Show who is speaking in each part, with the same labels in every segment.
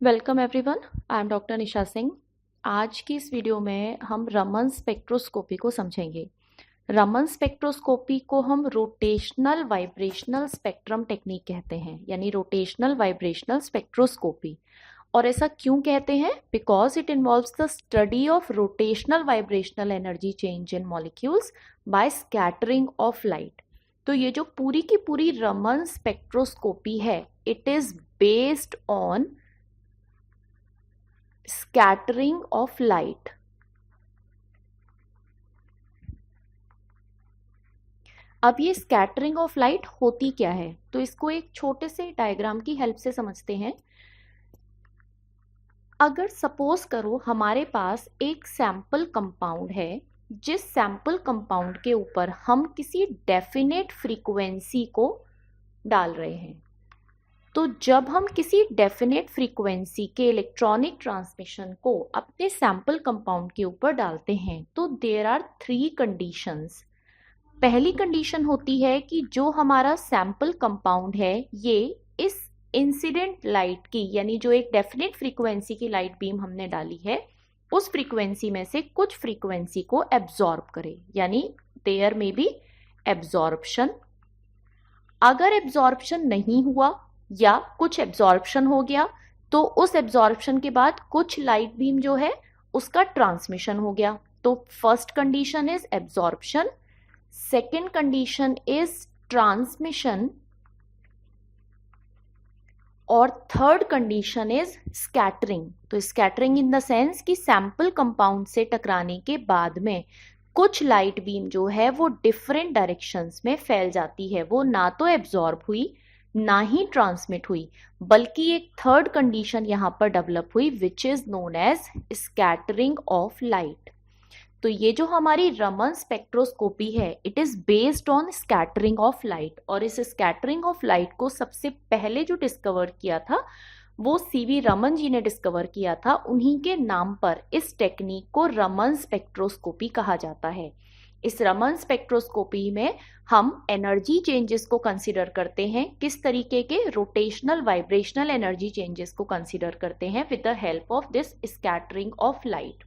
Speaker 1: Welcome everyone, I am doctor Nisha Singh. आज की इस वीडियो में हम रमन स्पेक्ट्रोस्कोपी को समझेंगे। रमन स्पेक्ट्रोस्कोपी को हम रोटेशनल वाइब्रेशनल स्पेक्ट्रम टेक्निक कहते हैं, यानी रोटेशनल वाइब्रेशनल स्पेक्ट्रोस्कोपी। और ऐसा क्यों कहते हैं? Because it involves the study of rotational vibrational energy change in molecules by scattering of light. तो ये जो पूरी की पूरी रमन स्पेक्ट्रोस्कोपी है, it is based on scattering of light. अब ये स्कैटरिंग ऑफ लाइट होती क्या है, तो इसको एक छोटे से डायग्राम की हेल्प से समझते हैं। अगर सपोज करो हमारे पास एक सैंपल कंपाउंड है, जिस सैंपल कंपाउंड के ऊपर हम किसी डेफिनेट फ्रीक्वेंसी को डाल रहे हैं, तो जब हम किसी डेफिनेट फ्रीक्वेंसी के इलेक्ट्रॉनिक ट्रांसमिशन को अपने सैंपल कंपाउंड के ऊपर डालते हैं, तो देयर आर 3 कंडीशंस। पहली कंडीशन होती है कि जो हमारा सैंपल कंपाउंड है, ये इस इंसिडेंट लाइट की, यानी जो एक डेफिनेट फ्रीक्वेंसी की लाइट बीम हमने डाली है, उस फ्रीक्वेंसी में से कुछ फ्रीक्वेंसी को एब्जॉर्ब करे, यानी देयर में बी एब्जॉर्प्शन। अगर एब्जॉर्प्शन नहीं हुआ या कुछ एब्जॉर्प्शन हो गया, तो उस एब्जॉर्प्शन के बाद कुछ लाइट बीम जो है उसका ट्रांसमिशन हो गया। तो first condition is absorption, second condition is transmission, और थर्ड कंडीशन इज स्कैटरिंग। तो स्कैटरिंग इन द सेंस कि सैंपल कंपाउंड से टकराने के बाद में कुछ लाइट बीम जो है वो डिफरेंट डायरेक्शंस में फैल जाती है, वो ना तो एब्जॉर्ब हुई ना ही ट्रांसमिट हुई, बल्कि एक थर्ड कंडीशन यहां पर डेवलप हुई which is known as scattering of light. तो ये जो हमारी रमन स्पेक्ट्रोस्कोपी है, it is based on scattering of light. और इस स्कैटरिंग ऑफ लाइट को सबसे पहले जो डिस्कवर किया था वो सीवी रमन जी ने डिस्कवर किया था। उन्हीं के नाम पर इस टेक्निक को रमन स्पेक्ट्रोस्कोपी कहा जाता है। इस रमन स्पेक्ट्रोस्कोपी में हम एनर्जी चेंजेस को कंसीडर करते हैं। किस तरीके के? रोटेशनल वाइब्रेशनल एनर्जी चेंजेस को कंसीडर करते हैं with the help of this scattering of light.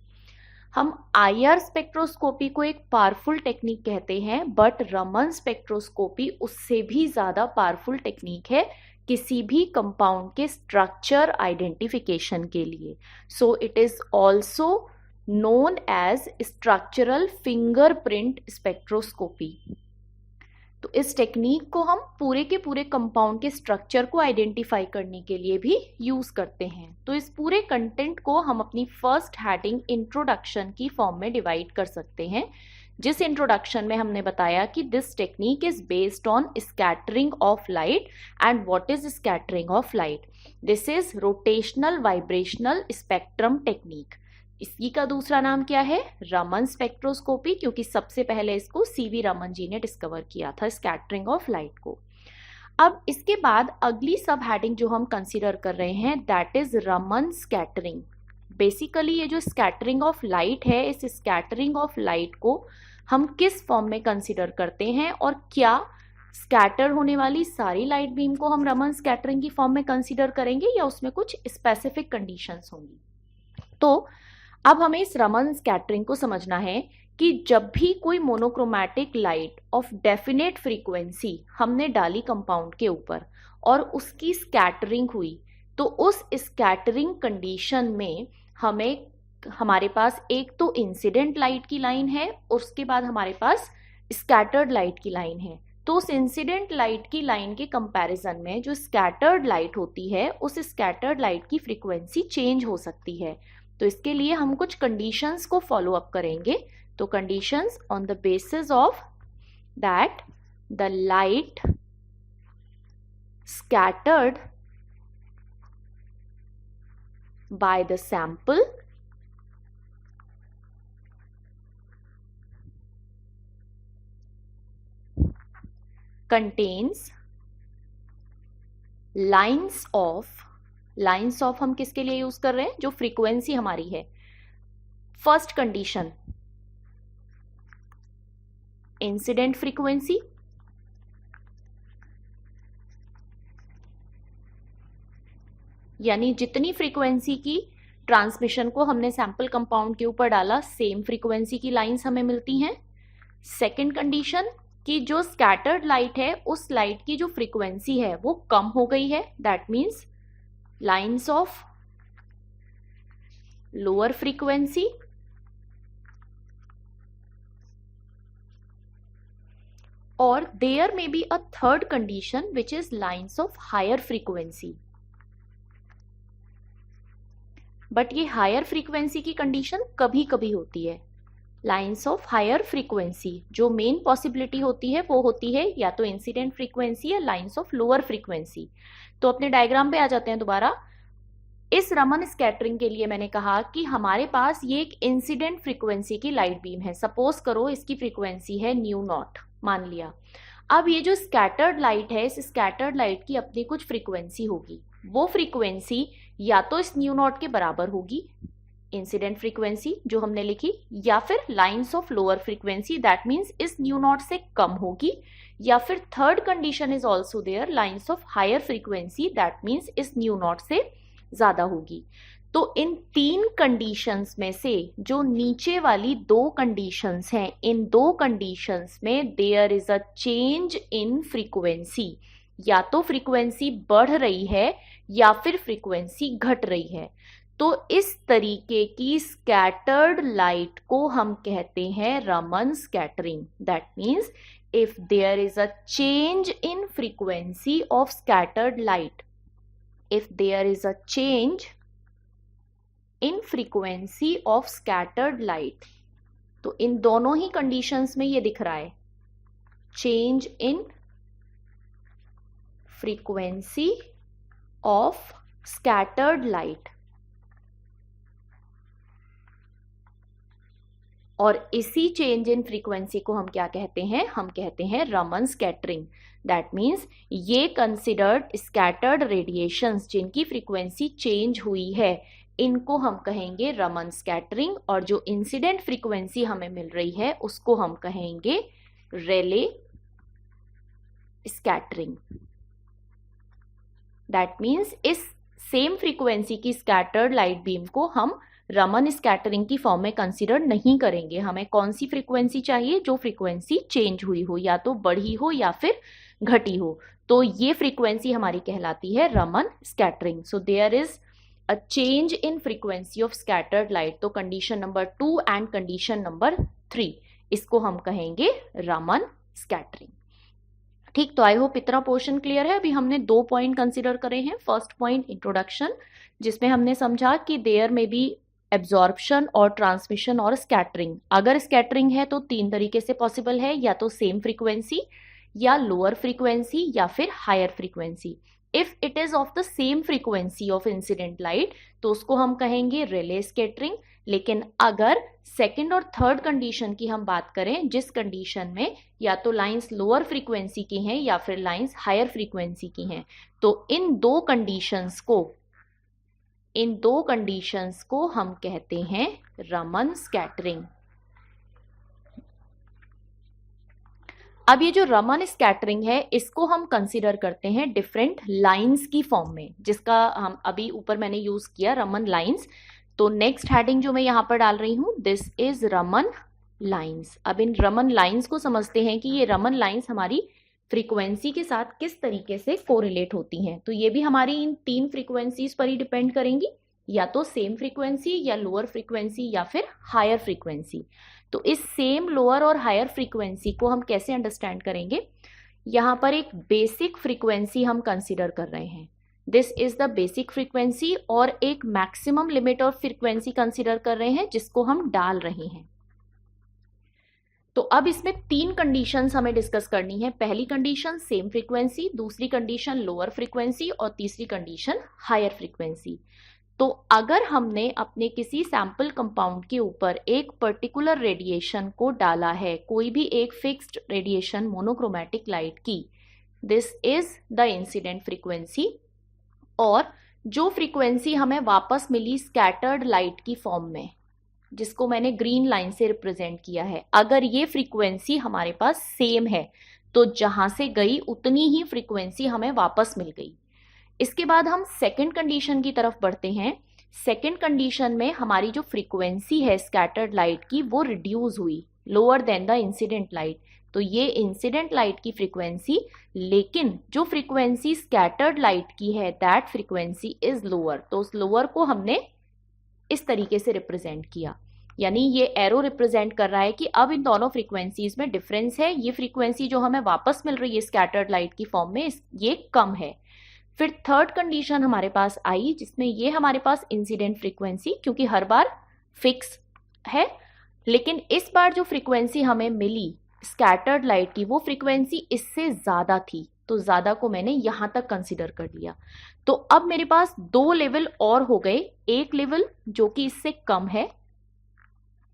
Speaker 1: हम आईआर स्पेक्ट्रोस्कोपी को एक पावरफुल टेक्निक कहते हैं, बट रमन स्पेक्ट्रोस्कोपी उससे भी ज्यादा पावरफुल टेक्निक है किसी भी कंपाउंड के स्ट्रक्चर आइडेंटिफिकेशन के लिए। So it is also known as structural fingerprint spectroscopy. तो इस टेक्निक को हम पूरे के पूरे कंपाउंड के स्ट्रक्चर को आइडेंटिफाई करने के लिए भी यूज करते हैं। तो इस पूरे कंटेंट को हम अपनी फर्स्ट हेडिंग इंट्रोडक्शन की फॉर्म में डिवाइड कर सकते हैं, जिस इंट्रोडक्शन में हमने बताया कि this technique is based on scattering of light. And what is scattering of light? This is rotational vibrational spectrum technique. इसी का दूसरा नाम क्या है? रमन स्पेक्ट्रोस्कोपी, क्योंकि सबसे पहले इसको सीवी रमन जी ने डिस्कवर किया था, स्कैटरिंग ऑफ लाइट को। अब इसके बाद अगली सब हेडिंग जो हम कंसीडर कर रहे हैं, that is Raman scattering. Basically ये जो स्कैटरिंग ऑफ लाइट है, इस स्कैटरिंग ऑफ लाइट को हम किस फॉर्म में कंसीडर करते हैं, और क्या स्कैटर होने वाली सारी लाइट बीम को हम रमन स्कैटरिंग की फॉर्म में कंसीडर करेंगे या उसमें कुछ स्पेसिफिक कंडीशंस होंगी। तो अब हमें इस रमन स्कैटरिंग को समझना है कि जब भी कोई monochromatic light of definite frequency हमने डाली कंपाउंड के ऊपर और उसकी स्कैटरिंग हुई, तो उस स्कैटरिंग कंडीशन में हमारे पास एक तो इंसिडेंट लाइट की लाइन है, और उसके बाद हमारे पास स्कैटर्ड लाइट की लाइन है। तो उस इंसिडेंट लाइट की लाइन के कंपैरिजन में जो स्कैटर्ड लाइट होती है, उस स्कैटर्ड लाइट की फ्रीक्वेंसी चेंज हो सकती है। तो इसके लिए हम कुछ कंडीशंस को फॉलो अप करेंगे। तो conditions on the basis of that the light scattered by the sample contains lines of हम किसके लिए यूज कर रहे हैं? जो फ्रीक्वेंसी हमारी है। फर्स्ट कंडीशन इंसिडेंट फ्रीक्वेंसी, यानी जितनी फ्रीक्वेंसी की ट्रांसमिशन को हमने सैंपल कंपाउंड के ऊपर डाला, सेम फ्रीक्वेंसी की लाइंस हमें मिलती हैं। सेकेंड कंडीशन कि जो स्कैटर्ड लाइट है उस लाइट की जो फ्रीक्वेंसी है वो कम हो गई है, that means lines of lower frequency और there may be a third condition which is lines of higher frequency. But ये हायर फ्रीक्वेंसी की कंडीशन कभी कभी होती है। लाइंस ऑफ हायर फ्रीक्वेंसी जो मेन पॉसिबिलिटी होती है वो होती है या तो इंसिडेंट फ्रीक्वेंसी या लाइंस ऑफ लोअर फ्रीक्वेंसी। तो अपने डायग्राम पे आ जाते हैं दोबारा। इस रमन स्कैटरिंग के लिए मैंने कहा कि हमारे पास ये एक इंसिडेंट फ्रीक्वेंसी की लाइट बीम है। सपोज करो इसकी फ्रीक्वेंसी है न्यू नॉट, मान लिया। अब ये जो स्कैटर्ड लाइट है, इस स्कैटर्ड लाइट की अपनी कुछ फ्रीक्वेंसी होगी। वो फ्रीक्वेंसी या तो इस न्यू नॉट के बराबर होगी, इंसिडेंट फ्रीक्वेंसी जो हमने लिखी, या फिर lines of lower frequency, that means इस न्यू नॉट से कम होगी, या फिर third condition is also there, lines of higher frequency, that means इस न्यू नॉट से ज्यादा होगी। तो इन तीन कंडीशंस में से जो नीचे वाली दो कंडीशंस हैं, इन दो कंडीशंस में there is a change in frequency. या तो फ्रीक्वेंसी बढ़ रही है या फिर फ्रीक्वेंसी घट रही है। तो इस तरीके की स्कैटर्ड लाइट को हम कहते हैं Raman scattering. That means if there is a change in frequency of scattered light, if there is a change in frequency of scattered light, तो इन दोनों ही कंडीशंस में ये दिख रहा है, change in frequency of scattered light, और इसी चेंज इन फ्रीक्वेंसी को हम क्या कहते हैं? हम कहते हैं रमन स्कैटरिंग। दैट मीन्स ये कंसिडर्ड स्कैटर्ड रेडिएशंस जिनकी फ्रीक्वेंसी चेंज हुई है, इनको हम कहेंगे रमन स्कैटरिंग, और जो इंसिडेंट फ्रीक्वेंसी हमें मिल रही है उसको हम कहेंगे रेले स्कैटरिंग। दैट मीन्स इस सेम फ्रीक्वेंसी की स्कैटर्ड लाइट बीम को हम रमन स्कैटरिंग की फॉर्म में कंसीडर नहीं करेंगे। हमें कौन सी फ्रीक्वेंसी चाहिए? जो फ्रीक्वेंसी चेंज हुई हो, या तो बढ़ी हो या फिर घटी हो। तो ये फ्रीक्वेंसी हमारी कहलाती है Raman scattering. So there is a change in frequency of scattered light. तो condition number 2 and condition number 3, इसको हम कहेंगे रमन स्कैटरिंग। ठीक, तो आई होप इतना पोर्शन क्लियर है। अभी हमने 2 पॉइंट कंसिडर करे हैं। फर्स्ट पॉइंट इंट्रोडक्शन, जिसमें हमने समझा कि देयर में बी एब्जॉर्प्शन और ट्रांसमिशन और स्कैटरिंग। अगर स्कैटरिंग है तो 3 तरीके से पॉसिबल है, या तो सेम फ्रीक्वेंसी, या लोअर फ्रीक्वेंसी, या फिर higher frequency. If it is of the same frequency of incident light तो उसको हम कहेंगे रेले स्कैटरिंग। लेकिन अगर सेकेंड और थर्ड कंडीशन की हम बात करें, जिस कंडीशन में या तो लाइंस लोअर फ्रीक्वेंसी की हैं या फिर लाइंस हायर फ्रीक्वेंसी की हैं, तो इन दो कंडीशंस को हम कहते हैं रमन स्कैटरिंग। अब ये जो रमन स्कैटरिंग है, इसको हम कंसीडर करते हैं डिफरेंट लाइंस की फॉर्म में, जिसका हम अभी ऊपर मैंने यूज किया रमन लाइंस। तो नेक्स्ट हेडिंग जो मैं यहां पर डाल रही हूं, दिस इज रमन लाइंस। अब इन रमन लाइंस को समझते हैं कि ये रमन लाइंस हमारी फ्रीक्वेंसी के साथ किस तरीके से कोरिलेट होती हैं। तो ये भी हमारी इन 3 फ्रीक्वेंसीज पर ही डिपेंड करेंगी, या तो सेम फ्रीक्वेंसी, या लोअर फ्रीक्वेंसी, या फिर हायर फ्रीक्वेंसी। तो इस सेम, लोअर और हायर फ्रीक्वेंसी को हम कैसे अंडरस्टैंड करेंगे? यहां पर एक बेसिक फ्रीक्वेंसी हम कंसीडर कर रहे हैं, this is the basic frequency, और एक maximum limit of frequency consider कर रहे हैं जिसको हम डाल रहे हैं। तो अब इसमें 3 कंडीशंस हमें डिस्कस करनी है। पहली कंडीशन सेम फ्रीक्वेंसी, दूसरी कंडीशन लोअर फ्रीक्वेंसी, और तीसरी कंडीशन हायर फ्रीक्वेंसी। तो अगर हमने अपने किसी सैंपल कंपाउंड के ऊपर एक पर्टिकुलर रेडिएशन को डाला है, कोई भी एक फिक्स्ड रेडिएशन मोनोक्रोमैटिक लाइट की, this is the incident frequency, और जो फ्रीक्वेंसी हमें वापस मिली स्कैटर्ड लाइट की फॉर्म में, जिसको मैंने ग्रीन लाइन से रिप्रेजेंट किया है, अगर ये फ्रीक्वेंसी हमारे पास सेम है तो जहां से गई उतनी ही फ्रीक्वेंसी हमें वापस मिल गई। इसके बाद हम सेकेंड कंडीशन की तरफ बढ़ते हैं। सेकेंड कंडीशन में हमारी जो फ्रीक्वेंसी है स्कैटर्ड लाइट की वो रिड्यूस हुई, lower than the incident light. तो ये इंसिडेंट लाइट की फ्रीक्वेंसी, लेकिन जो फ्रीक्वेंसी स्कैटर्ड लाइट की है दैट फ्रीक्वेंसी इज लोअर। तो उस लोअर को हमने इस तरीके से रिप्रेजेंट किया, यानी ये एरो रिप्रेजेंट कर रहा है कि अब इन दोनों फ्रीक्वेंसीज में डिफरेंस है। ये फ्रीक्वेंसी जो हमें वापस मिल रही है स्कैटर्ड लाइट की फॉर्म में, ये कम है। फिर थर्ड कंडीशन हमारे पास आई, जिसमें ये हमारे पास इंसिडेंट फ्रीक्वेंसी, क्योंकि हर बार फिक्स है, लेकिन इस बार जो फ्रीक्वेंसी हमें मिली स्कैटर्ड लाइट की वो फ्रीक्वेंसी इससे ज्यादा थी, तो ज्यादा को मैंने यहां तक कंसिडर कर लिया। तो अब मेरे पास दो लेवल और हो गए, एक लेवल जो कि इससे कम है,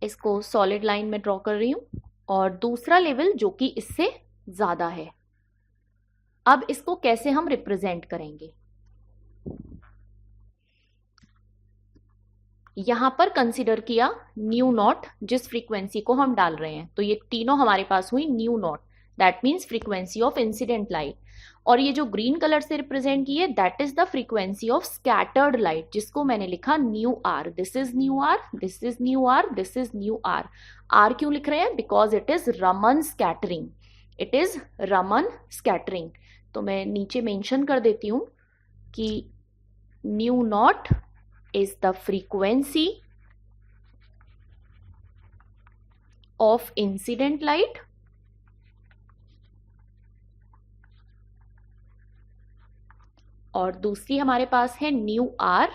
Speaker 1: इसको सॉलिड लाइन में ड्रॉ कर रही हूं, और दूसरा लेवल जो कि इससे ज्यादा है। अब इसको कैसे हम रिप्रेजेंट करेंगे, यहां पर कंसिडर किया न्यू नॉट, जिस फ्रीक्वेंसी को हम डाल रहे हैं। तो ये तीनों हमारे पास हुई nu naught, that means frequency of incident light. और ये जो ग्रीन कलर से रिप्रेजेंट की है that is the frequency of scattered light, जिसको मैंने लिखा nu R. This is nu R, this is nu R, this is nu R. R क्यों लिख रहे हैं? Because it is Raman scattering, it is Raman scattering. तो मैं नीचे मेंशन कर देती हूं कि nu naught is the frequency of incident light और दूसरी हमारे पास है nu R,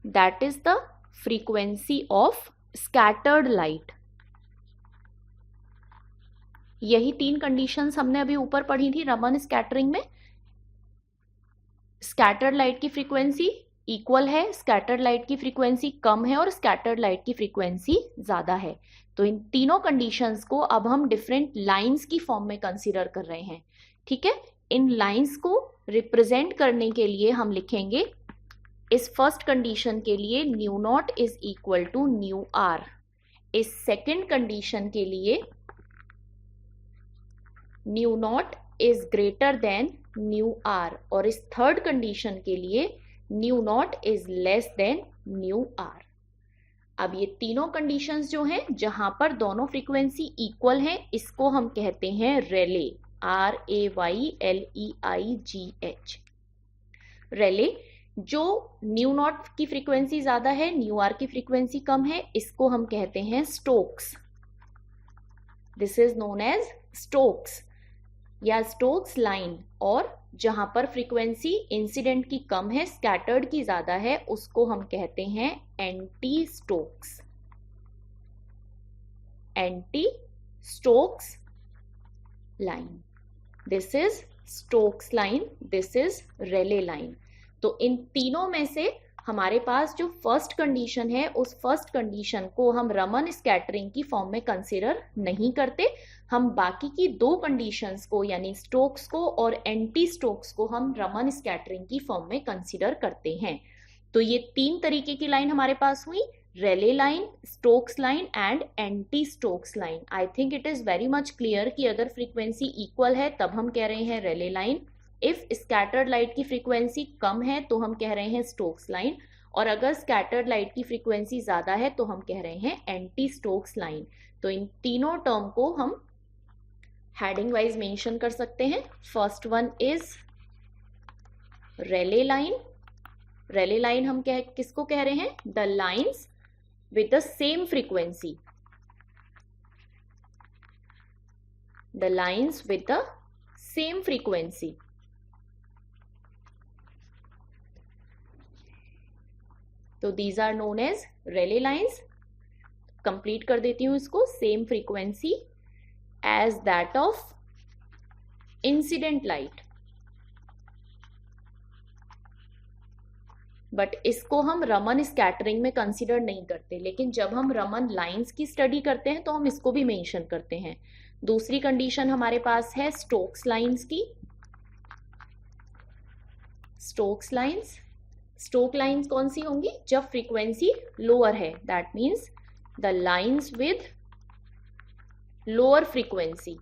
Speaker 1: that is the frequency of scattered light. यही तीन कंडीशंस हमने अभी ऊपर पढ़ी थी रमन स्कैटरिंग में। स्कैटर्ड लाइट की फ्रीक्वेंसी इक्वल है, स्कैटर्ड लाइट की फ्रीक्वेंसी कम है और स्कैटर्ड लाइट की फ्रीक्वेंसी ज्यादा है। तो इन तीनों कंडीशंस को अब हम डिफरेंट लाइंस की फॉर्म में कंसीडर कर रहे हैं। ठीक है, इन लाइंस को रिप्रेजेंट करने के लिए हम लिखेंगे इस फर्स्ट कंडीशन के लिए nu naught is equal to nu R, इस सेकेंड कंडीशन के लिए nu naught is greater than nu R, और इस थर्ड कंडीशन के लिए nu naught is less than nu R. अब ये तीनों कंडीशंस जो हैं जहां पर दोनों फ्रीक्वेंसी इक्वल हैं, इसको हम कहते हैं रेले, RAYLEIGH, रेले। जो न्यू नॉट की फ्रीक्वेंसी ज्यादा है, न्यू आर की फ्रीक्वेंसी कम है, इसको हम कहते हैं Stokes. This is known as Stokes या स्टोक्स लाइन। और जहां पर फ्रीक्वेंसी इंसिडेंट की कम है, स्कैटर्ड की ज्यादा है, उसको हम कहते हैं anti Stokes, anti Stokes line. This is Stokes line, this is Rayleigh line. तो इन तीनों में से हमारे पास जो फर्स्ट कंडीशन है, उस फर्स्ट कंडीशन को हम रमन स्कैटरिंग की फॉर्म में कंसीडर नहीं करते। हम बाकी की दो कंडीशंस को, यानी स्टोक्स को और एंटी स्टोक्स को, हम रमन स्कैटरिंग की फॉर्म में कंसीडर करते हैं। तो ये तीन तरीके की लाइन हमारे पास हुई, Rayleigh line, Stokes line and anti Stokes line. I think it is very much clear कि अगर फ्रीक्वेंसी इक्वल है तब हम कह रहे हैं रेले लाइन, इफ स्कैटर्ड लाइट की फ्रीक्वेंसी कम है तो हम कह रहे हैं स्टोक्स लाइन, और अगर स्कैटर्ड लाइट की फ्रीक्वेंसी ज्यादा है तो हम कह रहे हैं एंटी स्टोक्स लाइन। तो इन तीनों टर्म को हम हेडिंग वाइज मेंशन कर सकते हैं। First one is Rayleigh line. Rayleigh line हम किसको कह रहे हैं? The lines with the same frequency, the lines with the same frequency. तो these are known as Rayleigh lines. Complete कर देती हूं इसको, same frequency as that of incident light, but इसको हम रमन स्कैटरिंग में कंसीडर नहीं करते, लेकिन जब हम रमन लाइंस की स्टडी करते हैं तो हम इसको भी मेंशन करते हैं। दूसरी कंडीशन हमारे पास है स्टोक्स लाइंस की। स्टोक्स लाइंस, स्टोक लाइंस कौन सी होंगी? जब फ्रीक्वेंसी लोअर है, that means the lines with lower frequency.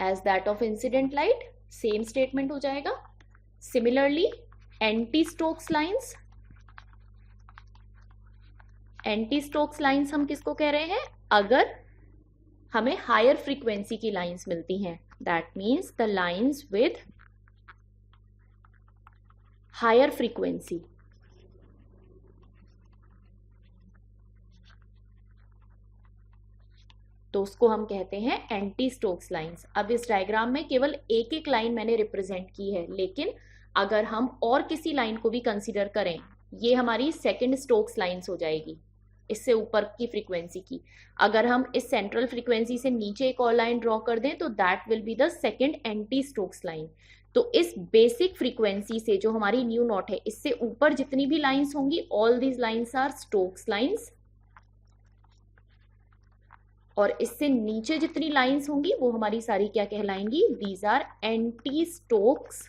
Speaker 1: As that of incident light, same statement हो जाएगा. Similarly anti Stokes lines, anti Stokes lines हम किसको कह रहे हैं? अगर हमें हायर फ्रीक्वेंसी की लाइंस मिलती हैं, that means the lines with higher frequency. तो उसको हम कहते हैं एंटी स्टोक्स लाइंस. अब इस डायग्राम में केवल एक एक लाइन मैंने रिप्रेजेंट की है, लेकिन अगर हम और किसी लाइन को भी कंसीडर करें, ये हमारी सेकंड स्टोक्स लाइंस हो जाएगी, इससे ऊपर की फ्रीक्वेंसी की. अगर हम इस सेंट्रल फ्रीक्वेंसी से नीचे एक और लाइन ड्रॉ कर दें तो that will be the second anti Stokes line. तो इस बेसिक फ्रीक्वेंसी से जो हमारी न्यू नॉट है, इससे ऊपर जितनी भी लाइंस होंगी, all these lines are Stokes lines, और इससे नीचे जितनी लाइंस होंगी वो हमारी सारी क्या कहलाएंगी? These are anti Stokes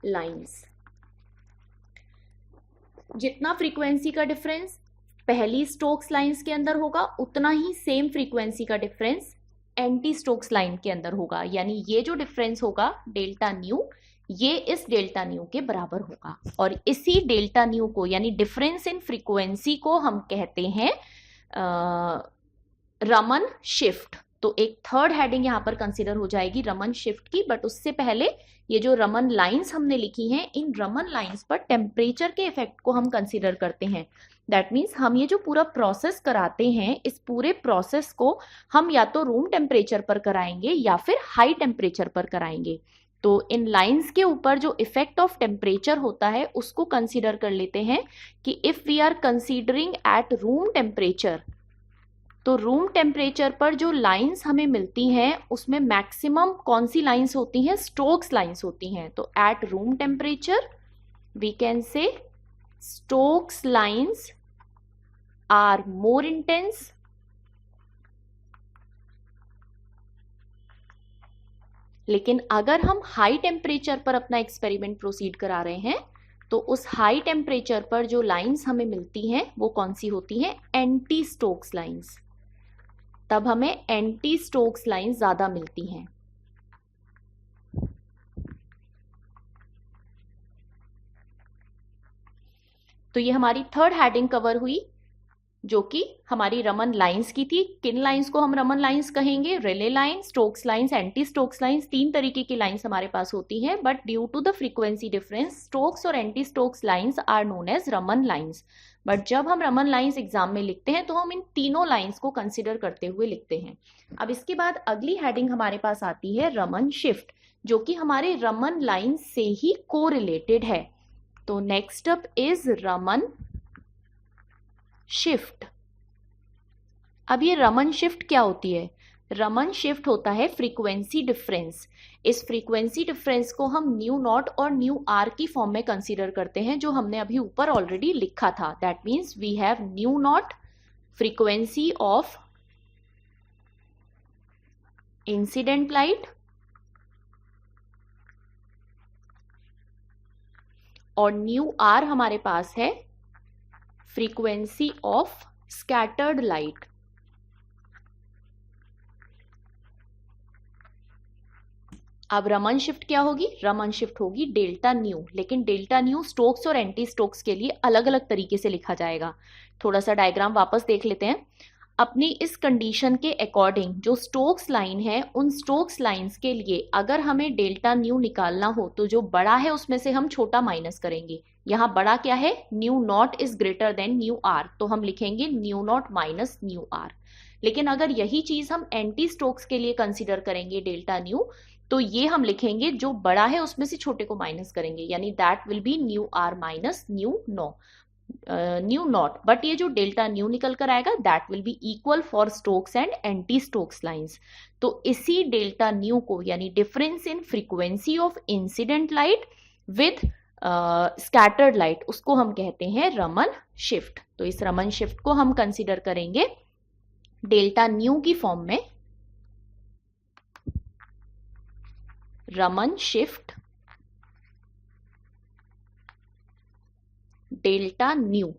Speaker 1: lines. जितना फ्रीक्वेंसी का डिफरेंस पहली स्टोक्स लाइंस के अंदर होगा, उतना ही सेम फ्रीक्वेंसी का डिफरेंस एंटी स्टोक्स लाइन के अंदर होगा. यानी ये जो डिफरेंस होगा डेल्टा न्यू, ये इस डेल्टा न्यू के बराबर होगा. और इसी डेल्टा न्यू को, यानी डिफरेंस इन फ्रीक्वेंसी को, हम कहते हैं रमन शिफ्ट. तो एक थर्ड हेडिंग यहां पर कंसीडर हो जाएगी रमन शिफ्ट की. बट उससे पहले ये जो रमन लाइंस हमने लिखी हैं, इन रमन लाइंस पर टेम्परेचर के इफेक्ट को हम कंसीडर करते हैं. दैट मीन्स हम ये जो पूरा प्रोसेस कराते हैं, इस पूरे प्रोसेस को हम या तो रूम टेम्परेचर पर कराएंगे या फिर हाई टेम्परेचर पर कराएंगे. तो इन लाइंस के ऊपर जो इफेक्ट ऑफ टेम्परेचर होता है उसको कंसीडर कर लेते हैं कि if we are considering at room temperature, तो रूम टेम्परेचर पर जो लाइंस हमें मिलती हैं उसमें मैक्सिमम कौन सी लाइंस होती हैं? स्टोक्स लाइंस होती हैं. तो at room temperature we can say Stokes lines are more intense लेकिन अगर हम हाई टेम्परेचर पर अपना एक्सपेरिमेंट प्रोसीड करा रहे हैं तो उस हाई टेम्परेचर पर जो लाइंस हमें मिलती हैं वो कौन सी होती हैं? Anti Stokes lines. तब हमें एंटी स्टोक्स लाइंस ज्यादा मिलती हैं. तो ये हमारी थर्ड हेडिंग कवर हुई, जो कि हमारी रमन लाइंस की थी. किन लाइंस को हम रमन लाइंस कहेंगे? Rayleigh line, Stokes lines, anti Stokes lines. तीन तरीके की लाइंस हमारे पास होती हैं, but due to the frequency difference Stokes और anti Stokes lines are known as Raman lines. But जब हम रमन लाइंस एग्जाम में लिखते हैं तो हम इन तीनों लाइंस को कंसिडर करते हुए लिखते हैं. अब इसके बाद अगली हेडिंग हमारे पास आती है रमन शिफ्ट, जो कि हमारे रमन लाइंस से ही कोरिलेटेड है. तो next up is Raman shift. अब ये रमन शिफ्ट क्या होती है? रमन शिफ्ट होता है फ्रीक्वेंसी डिफरेंस. इस फ्रीक्वेंसी डिफरेंस को हम न्यू नॉट और न्यू आर की फॉर्म में कंसीडर करते हैं, जो हमने अभी ऊपर ऑलरेडी लिखा था. That means we have nu naught frequency of incident light और न्यू आर हमारे पास है फ्रीक्वेंसी ऑफ स्कैटर्ड लाइट. अब रमन शिफ्ट क्या होगी? रमन शिफ्ट होगी डेल्टा न्यू. लेकिन डेल्टा न्यू स्टोक्स और एंटी स्टोक्स के लिए अलग अलग तरीके से लिखा जाएगा. थोड़ा सा डायग्राम वापस देख लेते हैं. अपनी इस कंडीशन के अकॉर्डिंग जो स्टोक्स लाइन है, उन स्टोक्स लाइंस के लिए अगर हमें डेल्टा न्यू निकालना हो तो जो बड़ा है उसमें से हम छोटा माइनस करेंगे. यहाँ बड़ा क्या है? Nu naught is greater than nu R, तो हम लिखेंगे nu naught minus nu R. लेकिन अगर यही चीज हम एंटी स्टोक्स के लिए कंसिडर करेंगे डेल्टा न्यू, तो ये हम लिखेंगे जो बड़ा है उसमें से छोटे को माइनस करेंगे, यानी that will be nu R minus nu naught. But ये जो डेल्टा न्यू निकल कर आएगा that will be equal for Stokes and anti Stokes lines. तो इसी डेल्टा न्यू को, यानी difference in frequency of incident light with scattered light, उसको हम कहते हैं रमन शिफ्ट. तो इस रमन शिफ्ट को हम कंसिडर करेंगे डेल्टा न्यू की फॉर्म में. Raman shift delta nu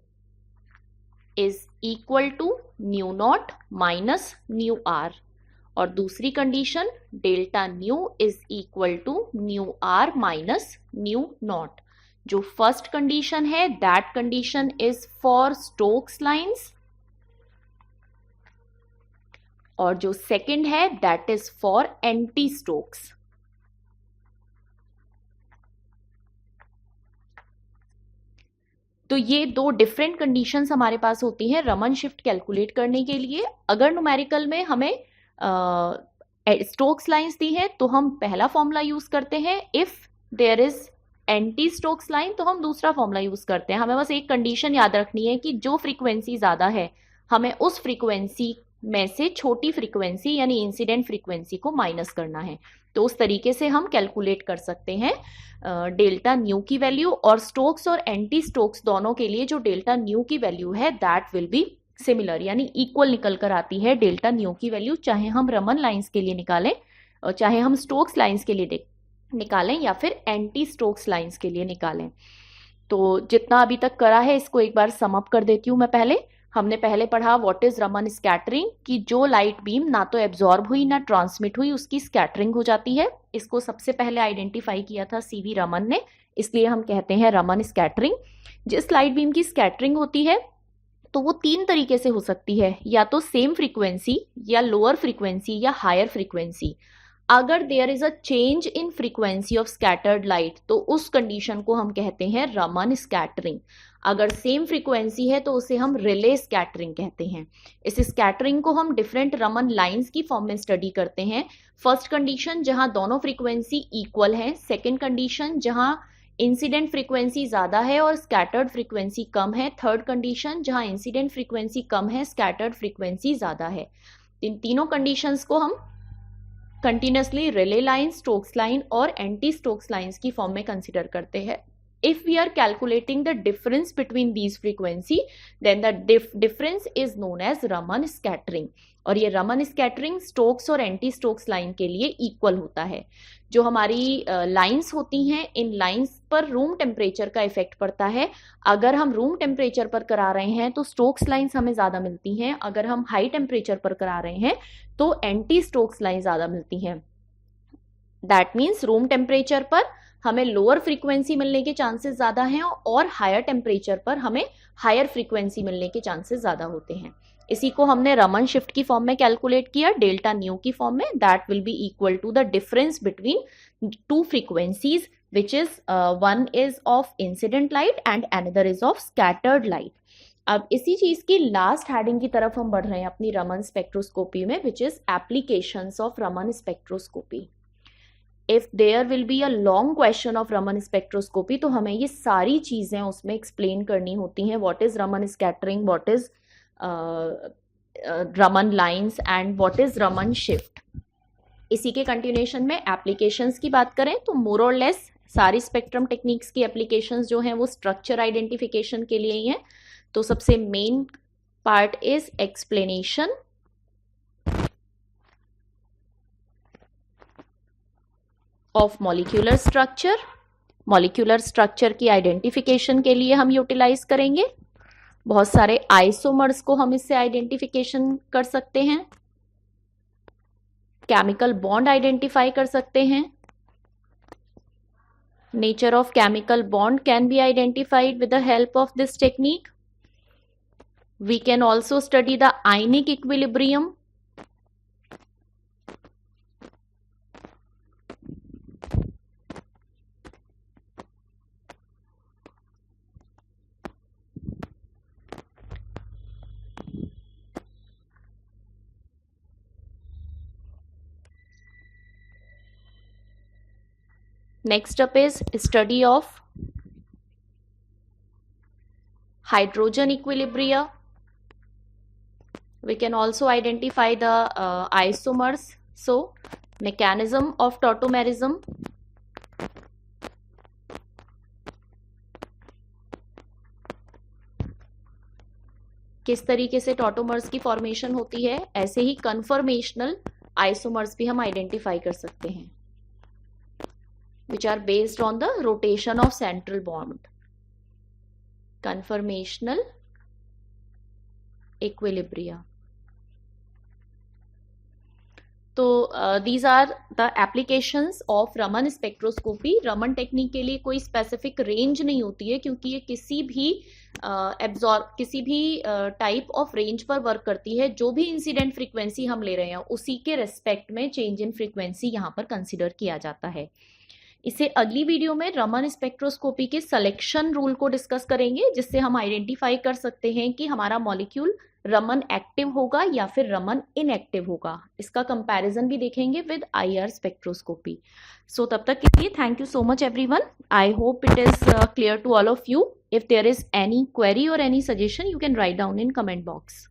Speaker 1: is equal to nu naught minus nu R. और दूसरी condition delta nu is equal to nu R minus nu naught. जो फर्स्ट कंडीशन है that condition is for Stokes lines और जो second है that is for anti Stokes. तो ये दो डिफरेंट कंडीशंस हमारे पास होती हैं रमन शिफ्ट कैलकुलेट करने के लिए। अगर न्यूमेरिकल में हमें स्टोक्स लाइंस दी है तो हम पहला फॉर्मूला यूज करते हैं, if there is anti Stokes line तो हम दूसरा फॉर्मूला यूज करते हैं। हमें बस एक कंडीशन याद रखनी है कि जो फ्रीक्वेंसी ज्यादा है हमें उस फ्रीक्वेंसी में से छोटी फ्रीक्वेंसी यानी इंसिडेंट फ्रीक्वेंसी को माइनस करना है। तो उस तरीके से हम कैलकुलेट कर सकते हैं डेल्टा न्यू की वैल्यू, और स्टोक्स और एंटी स्टोक्स दोनों के लिए जो डेल्टा न्यू की वैल्यू है दैट विल बी सिमिलर, यानी इक्वल निकल कर आती है डेल्टा न्यू की वैल्यू, चाहे हम रमन लाइंस के लिए निकालें और चाहे हम स्टोक्स लाइंस के लिए निकालें या फिर एंटी स्टोक्स लाइंस के लिए निकालें। तो जितना अभी तक करा है इसको एक बार सम अप कर देती हूँ मैं। हमने पहले पढ़ा व्हाट इज रमन स्कैटरिंग, कि जो लाइट बीम ना तो एब्जॉर्ब हुई ना ट्रांसमिट हुई उसकी स्कैटरिंग हो जाती है। इसको सबसे पहले आइडेंटिफाई किया था सीवी रमन ने, इसलिए हम कहते हैं रमन स्कैटरिंग। जिस लाइट बीम की स्कैटरिंग होती है तो वो तीन तरीके से हो सकती है, या तो सेम फ्रीक्वेंसी या लोअर फ्रीक्वेंसी या हायर फ्रीक्वेंसी। अगर there is a change in frequency of scattered light तो उस कंडीशन को हम कहते हैं रमन स्कैटरिंग। अगर सेम फ्रीक्वेंसी है तो उसे हम रिले स्कैटरिंग कहते हैं। इस स्कैटरिंग को हम डिफरेंट रमन लाइंस की फॉर्म में स्टडी करते हैं। फर्स्ट कंडीशन जहां दोनों फ्रीक्वेंसी इक्वल है, सेकेंड कंडीशन जहां इंसिडेंट फ्रीक्वेंसी ज्यादा है और स्कैटर्ड फ्रीक्वेंसी कम है, थर्ड कंडीशन जहां इंसिडेंट फ्रीक्वेंसी कम है स्कैटर्ड फ्रीक्वेंसी ज्यादा है। इन तीनों कंडीशंस को हम continuously relay line, Stokes line और एंटी स्टोक्स लाइंस की फॉर्म में कंसिडर करते हैं। If we are calculating the difference between these frequency, then the difference is known as Raman scattering। और ये रमन स्कैटरिंग स्टोक्स और एंटी स्टोक्स लाइन के लिए इक्वल होता है। जो हमारी लाइंस होती हैं इन लाइंस पर रूम टेम्परेचर का इफेक्ट पड़ता है। अगर हम रूम टेम्परेचर पर करा रहे हैं तो स्टोक्स लाइंस हमें ज्यादा मिलती हैं, अगर हम हाई टेम्परेचर पर करा रहे हैं तो एंटी स्टोक्स लाइन ज्यादा मिलती हैं। दैट मीन्स रूम टेम्परेचर पर हमें लोअर फ्रीक्वेंसी मिलने के चांसेस ज्यादा हैं और हायर टेम्परेचर पर हमें हायर फ्रीक्वेंसी मिलने के चांसेस ज्यादा होते हैं। इसी को हमने रमन शिफ्ट की फॉर्म में कैलकुलेट किया डेल्टा न्यू की फॉर्म में, that will be equal to the difference between two frequencies which is one is of incident light and another is of scattered light. अब इसी चीज की लास्ट हेडिंग की तरफ हम बढ़ रहे हैं अपनी रमन स्पेक्ट्रोस्कोपी में, which is applications of Raman spectroscopy. If there will be a long question of Raman spectroscopy तो हमें ये सारी चीजें उसमें एक्सप्लेन करनी होती हैं। What is Raman scattering, what is Raman lines and what is Raman shift। इसी के कंटिन्यूएशन में एप्लीकेशंस की बात करें तो मोर और लेस सारी स्पेक्ट्रम टेक्निक्स की एप्लीकेशंस जो हैं वो स्ट्रक्चर आइडेंटिफिकेशन के लिए ही हैं। तो सबसे main part is explanation of molecular structure. Molecular structure की आइडेंटिफिकेशन के लिए हम यूटिलाइज करेंगे बहुत सारे आइसोमर्स को, हम इससे आइडेंटिफिकेशन कर सकते हैं, केमिकल बॉन्ड आइडेंटिफाई कर सकते हैं। Nature of chemical bond can be identified with the help of this technique. We can also study the ionic equilibrium. Next up is study of hydrogen equilibria. We can also identify the isomers. So, mechanism of tautomerism. किस तरीके से tautomers की formation होती है, ऐसे ही conformational isomers भी हम identify कर सकते हैं, which are based on the rotation of central bond. Conformational equilibria. तो these are the applications of Raman spectroscopy. Raman technique के लिए कोई स्पेसिफिक रेंज नहीं होती है, क्योंकि ये किसी भी किसी भी टाइप ऑफ रेंज पर वर्क करती है। जो भी इंसिडेंट फ्रीक्वेंसी हम ले रहे हैं उसी के रेस्पेक्ट में चेंज इन फ्रीक्वेंसी यहाँ पर कंसिडर किया जाता है। इसे अगली वीडियो में रमन स्पेक्ट्रोस्कोपी के सिलेक्शन रूल को डिस्कस करेंगे, जिससे हम आइडेंटिफाई कर सकते हैं कि हमारा मॉलिक्यूल रमन एक्टिव होगा या फिर रमन इनएक्टिव होगा। इसका कंपैरिजन भी देखेंगे विद आईआर स्पेक्ट्रोस्कोपी। सो तब तक के लिए thank you so much everyone. I hope it is clear to all of you. If there is any query और any suggestion, you can write down in comment box.